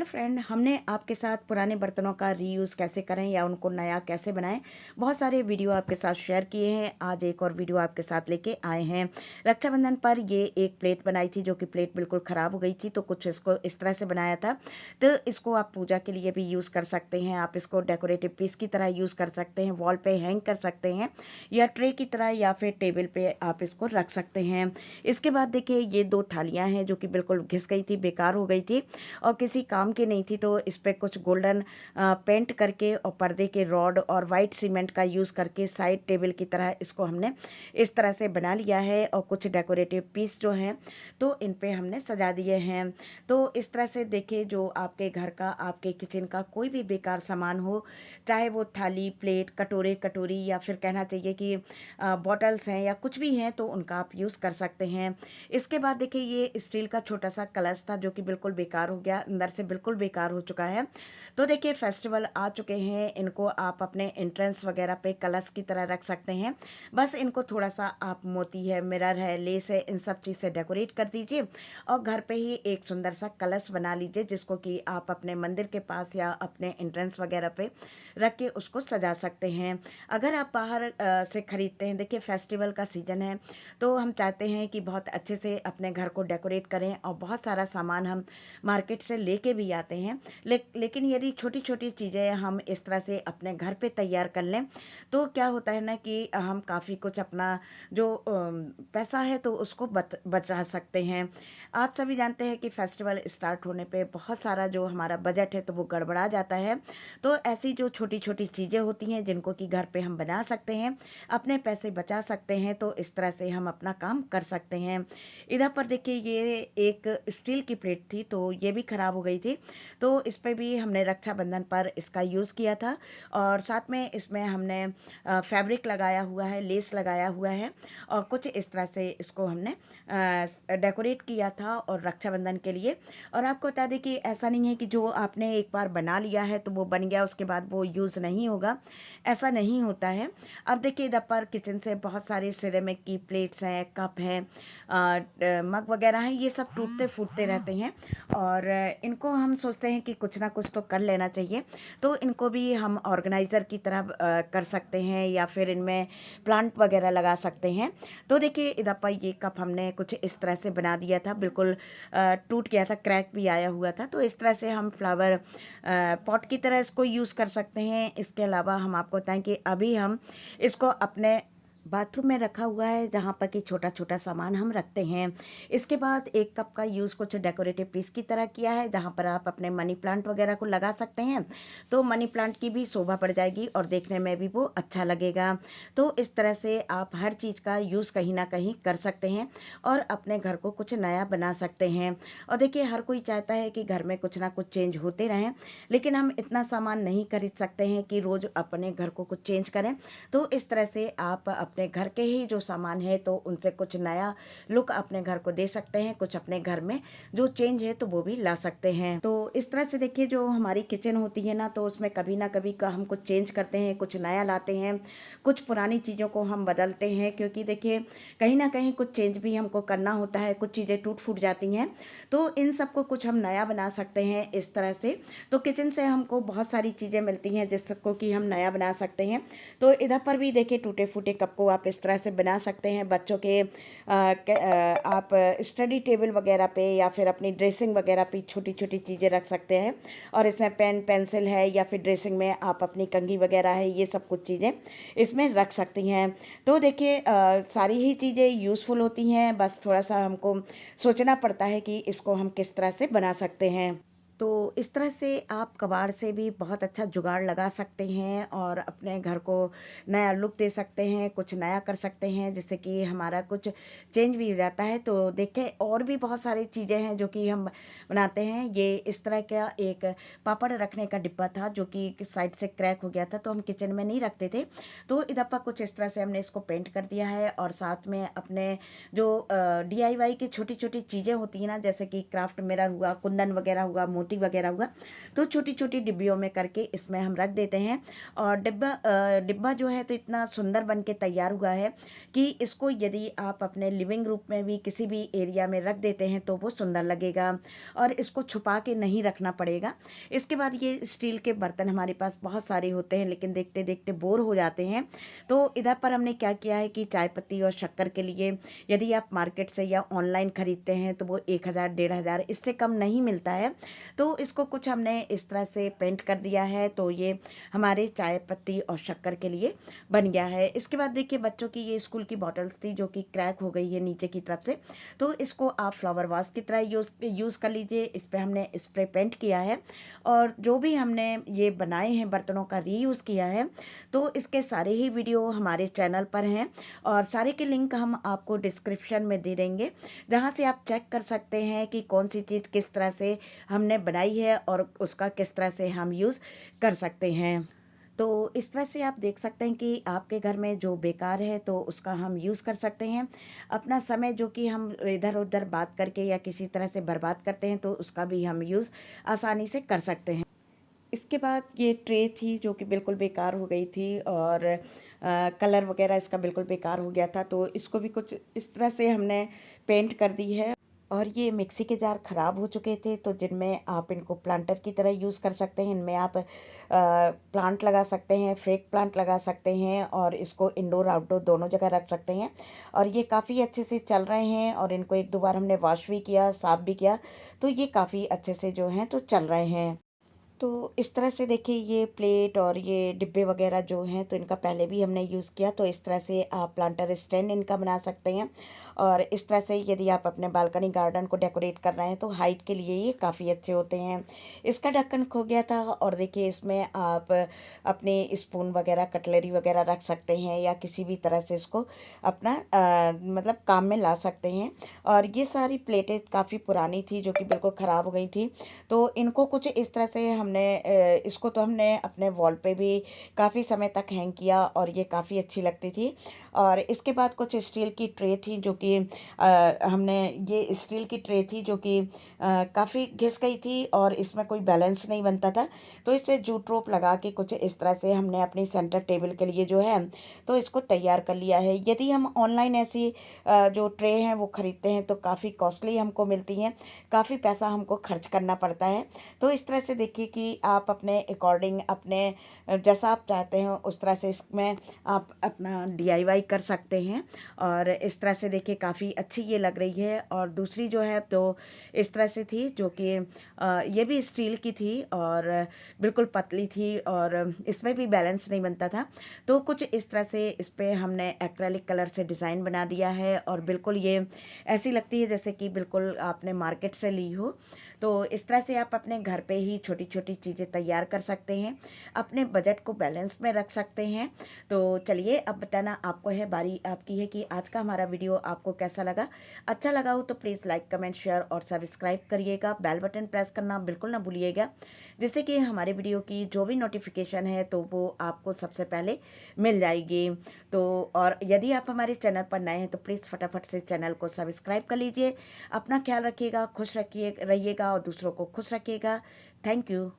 Hello friend, हमने आपके साथ पुराने बर्तनों का रीयूज़ कैसे करें या उनको नया कैसे बनाएं, बहुत सारे वीडियो आपके साथ शेयर किए हैं। आज एक और वीडियो आपके साथ लेके आए हैं। रक्षाबंधन पर ये एक प्लेट बनाई थी जो कि प्लेट बिल्कुल ख़राब हो गई थी, तो कुछ इसको इस तरह से बनाया था। तो इसको आप पूजा के लिए भी यूज़ कर सकते हैं, आप इसको डेकोरेटिव पीस की तरह यूज़ कर सकते हैं, वॉल पे हैंग कर सकते हैं या ट्रे की तरह या फिर टेबल पे आप इसको रख सकते हैं। इसके बाद देखिए ये 2 थालियाँ हैं जो कि बिल्कुल घिस गई थी, बेकार हो गई थी और किसी काम की नहीं थी। तो इस पे कुछ गोल्डन पेंट करके और पर्दे के रॉड और वाइट सीमेंट का यूज़ करके साइड टेबल की तरह इसको हमने इस तरह से बना लिया है और कुछ डेकोरेटिव पीस जो हैं तो इन पे हमने सजा दिए हैं। तो इस तरह से देखिए, जो आपके घर का, आपके किचन का कोई भी बेकार सामान हो, चाहे वो थाली, प्लेट, कटोरे, कटोरी या फिर कहना चाहिए कि बॉटल्स हैं या कुछ भी हैं, तो उनका आप यूज़ कर सकते हैं। इसके बाद देखिए ये स्टील का छोटा सा कलश था जो कि बिल्कुल बेकार हो गया, अंदर से बिल्कुल बेकार हो चुका है। तो देखिए फेस्टिवल आ चुके हैं, इनको आप अपने एंट्रेंस वगैरह पे कलश की तरह रख सकते हैं। बस इनको थोड़ा सा आप मोती है, मिरर है, लेस है, इन सब चीज़ से डेकोरेट कर दीजिए और घर पे ही एक सुंदर सा कलश बना लीजिए जिसको कि आप अपने मंदिर के पास या अपने एंट्रेंस वगैरह पे रख के उसको सजा सकते हैं। अगर आप बाहर से खरीदते हैं, देखिए फेस्टिवल का सीज़न है तो हम चाहते हैं कि बहुत अच्छे से अपने घर को डेकोरेट करें और बहुत सारा सामान हम मार्केट से लेके भी आते हैं। लेकिन यदि छोटी-छोटी चीज़ें हम इस तरह से अपने घर पे तैयार कर लें, तो क्या होता है ना कि हम काफ़ी कुछ अपना जो पैसा है तो उसको बचा सकते हैं। आप सभी जानते हैं कि फेस्टिवल स्टार्ट होने पे बहुत सारा जो हमारा बजट है तो वो गड़बड़ा जाता है। तो ऐसी जो छोटी-छोटी चीज़ें होती हैं जिनको कि घर पे हम बना सकते हैं, अपने पैसे बचा सकते हैं, तो इस तरह से हम अपना काम कर सकते हैं। इधर पर देखिए ये एक स्टील की प्लेट थी तो ये भी ख़राब हो गई थी। तो इस पे भी हमने रक्षाबंधन पर इसका यूज़ किया था और साथ में इसमें हमने फैब्रिक लगाया हुआ है, लेस लगाया हुआ है और कुछ इस तरह से इसको हमने डेकोरेट किया था और रक्षाबंधन के लिए। और आपको बता दें कि ऐसा नहीं है कि जो आपने एक बार बना लिया है तो वो बन गया, उसके बाद वो यूज़ नहीं होगा, ऐसा नहीं होता है। अब देखिए इधर पर किचन से बहुत सारे सिरेमिक की प्लेट्स हैं, कप हैं, मग वगैरह हैं, ये सब टूटते फूटते रहते हैं और इनको हम सोचते हैं कि कुछ ना कुछ तो कर लेना चाहिए। तो इनको भी हम ऑर्गेनाइज़र की तरह कर सकते हैं या फिर इनमें प्लांट वगैरह लगा सकते हैं। तो देखिए इधर पर ये कप हमने कुछ इस तरह से बना दिया था, बिल्कुल टूट गया था, क्रैक भी आया हुआ था। तो इस तरह से हम फ्लावर पॉट की तरह इसको यूज़ कर सकते हैं। इसके अलावा हम आपको बताएं कि अभी हम इसको अपने बाथरूम में रखा हुआ है जहाँ पर कि छोटा-छोटा सामान हम रखते हैं। इसके बाद एक कप का यूज़ कुछ डेकोरेटिव पीस की तरह किया है जहाँ पर आप अपने मनी प्लांट वगैरह को लगा सकते हैं। तो मनी प्लांट की भी शोभा बढ़ जाएगी और देखने में भी वो अच्छा लगेगा। तो इस तरह से आप हर चीज़ का यूज़ कहीं न कहीं कर सकते हैं और अपने घर को कुछ नया बना सकते हैं। और देखिए हर कोई चाहता है कि घर में कुछ ना कुछ चेंज होते रहें, लेकिन हम इतना सामान नहीं खरीद सकते हैं कि रोज़ अपने घर को कुछ चेंज करें। तो इस तरह से आप अपने घर के ही जो सामान है तो उनसे कुछ नया लुक अपने घर को दे सकते हैं, कुछ अपने घर में जो चेंज है तो वो भी ला सकते हैं। तो इस तरह से देखिए जो हमारी किचन होती है ना, तो उसमें कभी ना कभी का हम कुछ चेंज करते हैं, कुछ नया लाते हैं, कुछ पुरानी चीज़ों को हम बदलते हैं, क्योंकि देखिए कहीं ना कहीं कुछ चेंज भी हमको करना होता है, कुछ चीज़ें टूट फूट जाती हैं, तो इन सबको कुछ हम नया बना सकते हैं इस तरह से। तो किचन से हमको बहुत सारी चीज़ें मिलती हैं जिसको कि हम नया बना सकते हैं। तो इधर पर भी देखिए टूटे फूटे कप को आप इस तरह से बना सकते हैं। बच्चों के आप स्टडी टेबल वगैरह पे या फिर अपनी ड्रेसिंग वगैरह पे छोटी छोटी चीज़ें रख सकते हैं और इसमें पेन पेंसिल है या फिर ड्रेसिंग में आप अपनी कंघी वगैरह है, ये सब कुछ चीज़ें इसमें रख सकती हैं। तो देखिए सारी ही चीज़ें यूज़फुल होती हैं, बस थोड़ा सा हमको सोचना पड़ता है कि इसको हम किस तरह से बना सकते हैं। तो इस तरह से आप कबाड़ से भी बहुत अच्छा जुगाड़ लगा सकते हैं और अपने घर को नया लुक दे सकते हैं, कुछ नया कर सकते हैं जिससे कि हमारा कुछ चेंज भी हो जाता है। तो देखें और भी बहुत सारी चीज़ें हैं जो कि हम बनाते हैं। ये इस तरह का एक पापड़ रखने का डिब्बा था जो कि साइड से क्रैक हो गया था, तो हम किचन में नहीं रखते थे। तो इधर पर कुछ इस तरह से हमने इसको पेंट कर दिया है और साथ में अपने जो DIY की छोटी छोटी चीज़ें होती हैं ना, जैसे कि क्राफ्ट मिरर हुआ, कुंदन वगैरह हुआ, मोती मोती वगैरह हुआ, तो छोटी-छोटी डिब्बियों में करके इसमें हम रख देते हैं। और डिब्बा जो है तो इतना सुंदर बन के तैयार हुआ है कि इसको यदि आप अपने लिविंग रूम में भी किसी भी एरिया में रख देते हैं तो वो सुंदर लगेगा और इसको छुपा के नहीं रखना पड़ेगा। इसके बाद ये स्टील के बर्तन हमारे पास बहुत सारे होते हैं, लेकिन देखते-देखते बोर हो जाते हैं। तो इधर पर हमने क्या किया है कि चाय पत्ती और शक्कर के लिए यदि आप मार्केट से या ऑनलाइन खरीदते हैं तो वो 1000 1500 इससे कम नहीं मिलता है। तो इसको कुछ हमने इस तरह से पेंट कर दिया है, तो ये हमारे चाय पत्ती और शक्कर के लिए बन गया है। इसके बाद देखिए बच्चों की ये स्कूल की बॉटल्स थी जो कि क्रैक हो गई है नीचे की तरफ से, तो इसको आप फ्लावर वाश की तरह यूज़ कर लीजिए। इस पे हमने स्प्रे पेंट किया है और जो भी हमने ये बनाए हैं बर्तनों का रीयूज़ किया है, तो इसके सारे ही वीडियो हमारे चैनल पर हैं और सारे के लिंक हम आपको डिस्क्रिप्शन में दे देंगे, जहाँ से आप चेक कर सकते हैं कि कौन सी चीज़ किस तरह से हमने बनाई है और उसका किस तरह से हम यूज़ कर सकते हैं। तो इस तरह से आप देख सकते हैं कि आपके घर में जो बेकार है तो उसका हम यूज़ कर सकते हैं। अपना समय जो कि हम इधर-उधर बात करके या किसी तरह से बर्बाद करते हैं तो उसका भी हम यूज़ आसानी से कर सकते हैं। इसके बाद ये ट्रे थी जो कि बिल्कुल बेकार हो गई थी और कलर वगैरह इसका बिल्कुल बेकार हो गया था, तो इसको भी कुछ इस तरह से हमने पेंट कर दी है। और ये मिक्सी के जार ख़राब हो चुके थे, तो जिनमें आप इनको प्लांटर की तरह यूज़ कर सकते हैं। इनमें आप प्लांट लगा सकते हैं, फेक प्लांट लगा सकते हैं और इसको इंडोर आउटडोर दोनों जगह रख सकते हैं। और ये काफ़ी अच्छे से चल रहे हैं और इनको 1-2 बार हमने वॉश भी किया, साफ़ भी किया, तो ये काफ़ी अच्छे से जो हैं तो चल रहे हैं। तो इस तरह से देखिए ये प्लेट और ये डिब्बे वगैरह जो हैं तो इनका पहले भी हमने यूज़ किया, तो इस तरह से आप प्लांटर स्टैंड इनका बना सकते हैं। और इस तरह से यदि आप अपने बालकनी गार्डन को डेकोरेट कर रहे हैं तो हाइट के लिए ये काफ़ी अच्छे होते हैं। इसका ढक्कन खो गया था और देखिए इसमें आप अपने स्पून वगैरह कटलरी वगैरह रख सकते हैं या किसी भी तरह से इसको अपना मतलब काम में ला सकते हैं। और ये सारी प्लेटें काफ़ी पुरानी थी जो कि बिल्कुल ख़राब हो गई थी, तो इनको कुछ इस तरह से हमने इसको तो हमने अपने वॉल पे भी काफ़ी समय तक हैंग किया और ये काफ़ी अच्छी लगती थी। और इसके बाद कुछ स्टील की ट्रे थी जो कि हमने ये स्टील की ट्रे थी जो कि काफ़ी घिस गई थी और इसमें कोई बैलेंस नहीं बनता था, तो इसे जूट रोप लगा के कुछ इस तरह से हमने अपनी सेंटर टेबल के लिए जो है तो इसको तैयार कर लिया है। यदि हम ऑनलाइन ऐसी जो ट्रे हैं वो ख़रीदते हैं तो काफ़ी कॉस्टली हमको मिलती हैं, काफ़ी पैसा हमको खर्च करना पड़ता है। तो इस तरह से देखिए कि आप अपने अकॉर्डिंग अपने जैसा आप चाहते हैं उस तरह से इसमें आप अपना डीआईवाई कर सकते हैं। और इस तरह से देखिए काफ़ी अच्छी ये लग रही है। और दूसरी जो है तो इस तरह से थी जो कि ये भी स्टील की थी और बिल्कुल पतली थी और इसमें भी बैलेंस नहीं बनता था, तो कुछ इस तरह से इस पे हमने एक्रेलिक कलर से डिज़ाइन बना दिया है और बिल्कुल ये ऐसी लगती है जैसे कि बिल्कुल आपने मार्केट से ली हो। तो इस तरह से आप अपने घर पे ही छोटी-छोटी चीज़ें तैयार कर सकते हैं, अपने बजट को बैलेंस में रख सकते हैं। तो चलिए अब बताना आपको है, बारी आपकी है कि आज का हमारा वीडियो आपको कैसा लगा। अच्छा लगा हो तो प्लीज़ लाइक, कमेंट, शेयर और सब्सक्राइब करिएगा। बेल बटन प्रेस करना बिल्कुल ना भूलिएगा, जिससे कि हमारे वीडियो की जो भी नोटिफिकेशन है तो वो आपको सबसे पहले मिल जाएगी। तो और यदि आप हमारे चैनल पर नए हैं तो प्लीज़ फटाफट से चैनल को सब्सक्राइब कर लीजिए। अपना ख्याल रखिएगा, खुश रखिए रहिएगा और दूसरों को खुश रखिएगा। Thank you.